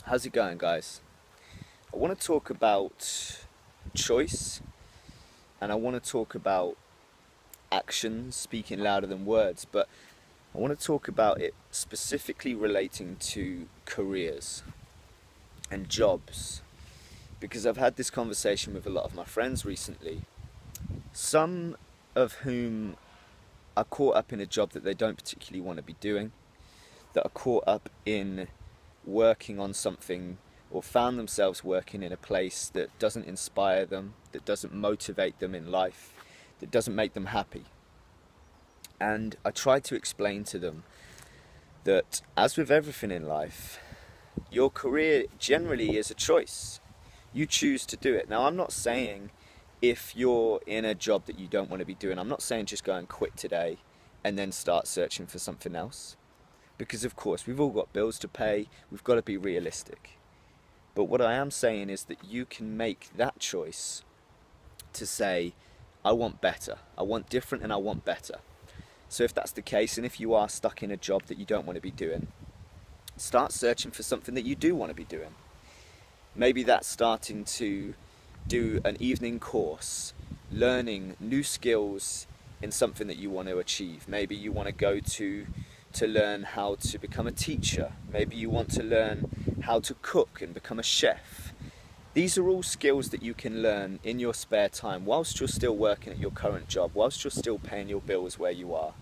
How's it going, guys? I want to talk about choice and I want to talk about actions speaking louder than words, but I want to talk about it specifically relating to careers and jobs because I've had this conversation with a lot of my friends recently, some of whom are caught up in a job that they don't particularly want to be doing, that are caught up in working on something or found themselves working in a place that doesn't inspire them, that doesn't motivate them in life, that doesn't make them happy. And I try to explain to them that, as with everything in life, your career generally is a choice. You choose to do it. Now, I'm not saying if you're in a job that you don't want to be doing, I'm not saying just go and quit today and then start searching for something else. Because, of course, we've all got bills to pay, we've got to be realistic. But what I am saying is that you can make that choice to say, I want better, I want different, and I want better. So if that's the case, and if you are stuck in a job that you don't want to be doing, start searching for something that you do want to be doing. Maybe that's starting to do an evening course, learning new skills in something that you want to achieve. Maybe you want to go to learn how to become a teacher. Maybe you want to learn how to cook and become a chef. These are all skills that you can learn in your spare time whilst you're still working at your current job, whilst you're still paying your bills where you are.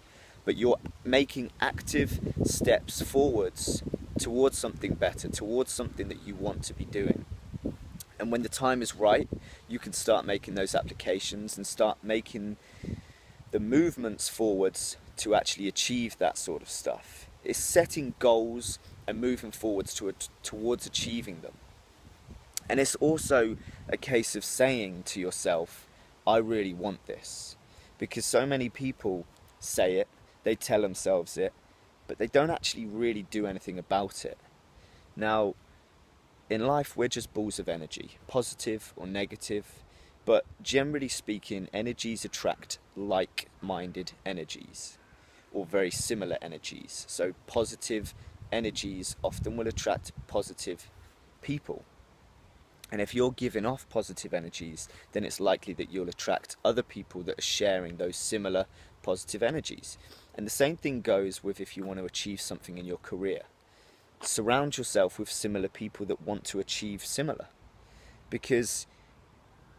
But you're making active steps forwards towards something better, towards something that you want to be doing. And when the time is right, you can start making those applications and start making the movements forwards to actually achieve that sort of stuff. It's setting goals and moving forwards towards achieving them. And it's also a case of saying to yourself, I really want this. Because so many people say it, they tell themselves it, but they don't actually really do anything about it. Now, in life, we're just balls of energy, positive or negative, but generally speaking, energies attract like-minded energies, or very similar energies. So positive energies often will attract positive people. And if you're giving off positive energies, then it's likely that you'll attract other people that are sharing those similar positive energies. And the same thing goes with if you want to achieve something in your career. Surround yourself with similar people that want to achieve similar. Because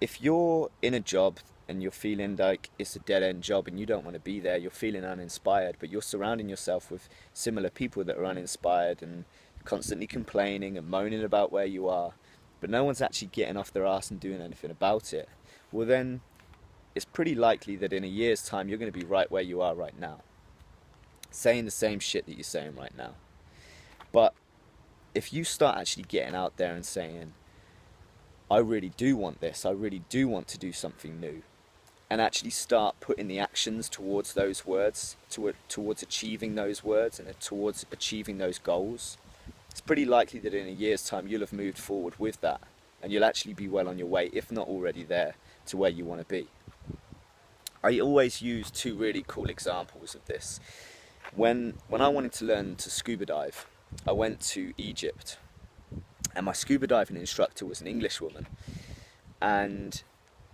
if you're in a job and you're feeling like it's a dead-end job and you don't want to be there, you're feeling uninspired, but you're surrounding yourself with similar people that are uninspired and constantly complaining and moaning about where you are, but no one's actually getting off their ass and doing anything about it, well then it's pretty likely that in a year's time you're going to be right where you are right now, saying the same shit that you're saying right now. But if you start actually getting out there and saying, I really do want this, I really do want to do something new, and actually start putting the actions towards those words, towards achieving those words and towards achieving those goals, it's pretty likely that in a year's time you'll have moved forward with that and you'll actually be well on your way, if not already there, to where you want to be. I always use two really cool examples of this. When I wanted to learn to scuba dive, I went to Egypt, and my scuba diving instructor was an English woman. And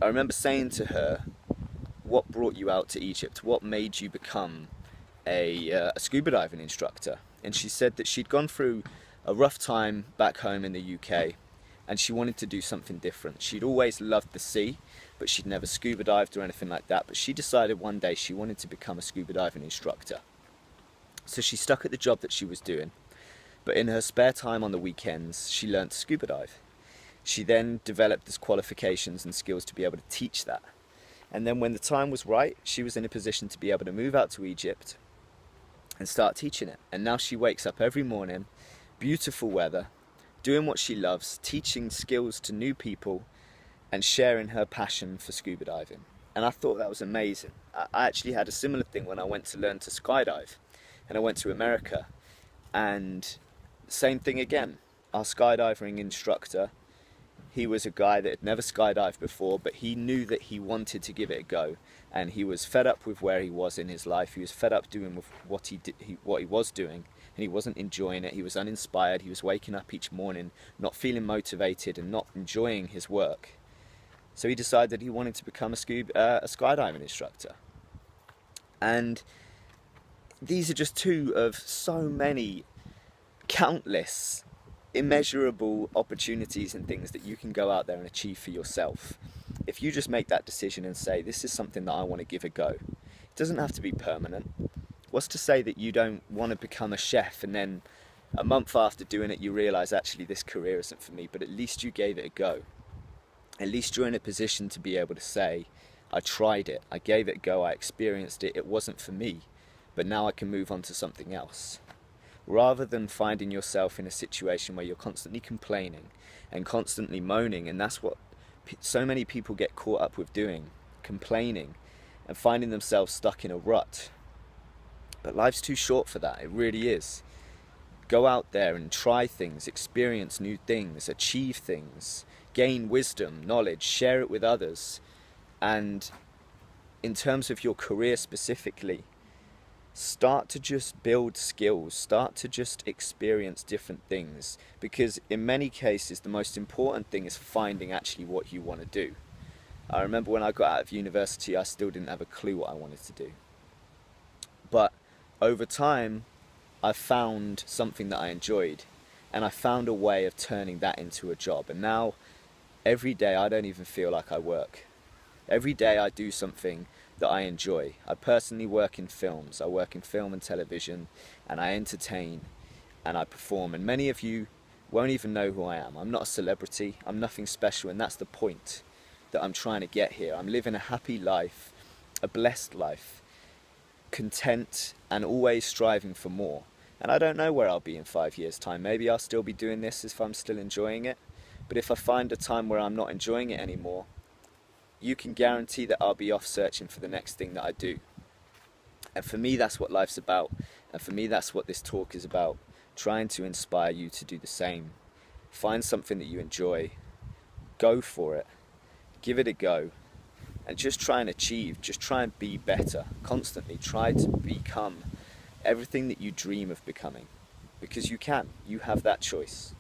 I remember saying to her, what brought you out to Egypt? What made you become a scuba diving instructor? And she said that she'd gone through a rough time back home in the UK and she wanted to do something different. She'd always loved the sea, but she'd never scuba dived or anything like that. But she decided one day she wanted to become a scuba diving instructor. So she stuck at the job that she was doing, but in her spare time on the weekends, she learned to scuba dive. She then developed these qualifications and skills to be able to teach that. And then when the time was right, she was in a position to be able to move out to Egypt and start teaching it. And now she wakes up every morning, beautiful weather, doing what she loves, teaching skills to new people and sharing her passion for scuba diving. And I thought that was amazing. I actually had a similar thing when I went to learn to skydive, and I went to America, and same thing again. Our skydiving instructor He was a guy that had never skydived before, but he knew that he wanted to give it a go, and he was fed up with where he was in his life. He was fed up doing with what he was doing, and he wasn't enjoying it. He was uninspired. He was waking up each morning not feeling motivated and not enjoying his work. So he decided he wanted to become a skydiving instructor. And these are just two of so many countless immeasurable opportunities and things that you can go out there and achieve for yourself. If you just make that decision and say, this is something that I want to give a go, it doesn't have to be permanent. What's to say that you don't want to become a chef and then a month after doing it you realise actually this career isn't for me, but at least you gave it a go. At least you're in a position to be able to say, I tried it, I gave it a go, I experienced it, it wasn't for me, but now I can move on to something else. Rather than finding yourself in a situation where you're constantly complaining and constantly moaning, and that's what so many people get caught up with doing, complaining and finding themselves stuck in a rut. But life's too short for that, it really is. Go out there and try things, experience new things, achieve things, gain wisdom, knowledge, share it with others. And in terms of your career specifically, start to just build skills, start to just experience different things, because in many cases the most important thing is finding actually what you want to do. I remember when I got out of university I still didn't have a clue what I wanted to do, but over time I found something that I enjoyed, and I found a way of turning that into a job, and now every day I don't even feel like I work. Every day I do something that I enjoy. I personally work in films. I work in film and television, and I entertain and I perform, and many of you won't even know who I am. I'm not a celebrity, I'm nothing special, and that's the point that I'm trying to get here. I'm living a happy life, a blessed life, content and always striving for more. And I don't know where I'll be in 5 years' time. Maybe I'll still be doing this if I'm still enjoying it, but if I find a time where I'm not enjoying it anymore, you can guarantee that I'll be off searching for the next thing that I do. And for me, that's what life's about. And for me, that's what this talk is about. Trying to inspire you to do the same. Find something that you enjoy. Go for it. Give it a go. And just try and achieve. Just try and be better. Constantly try to become everything that you dream of becoming. Because you can. You have that choice.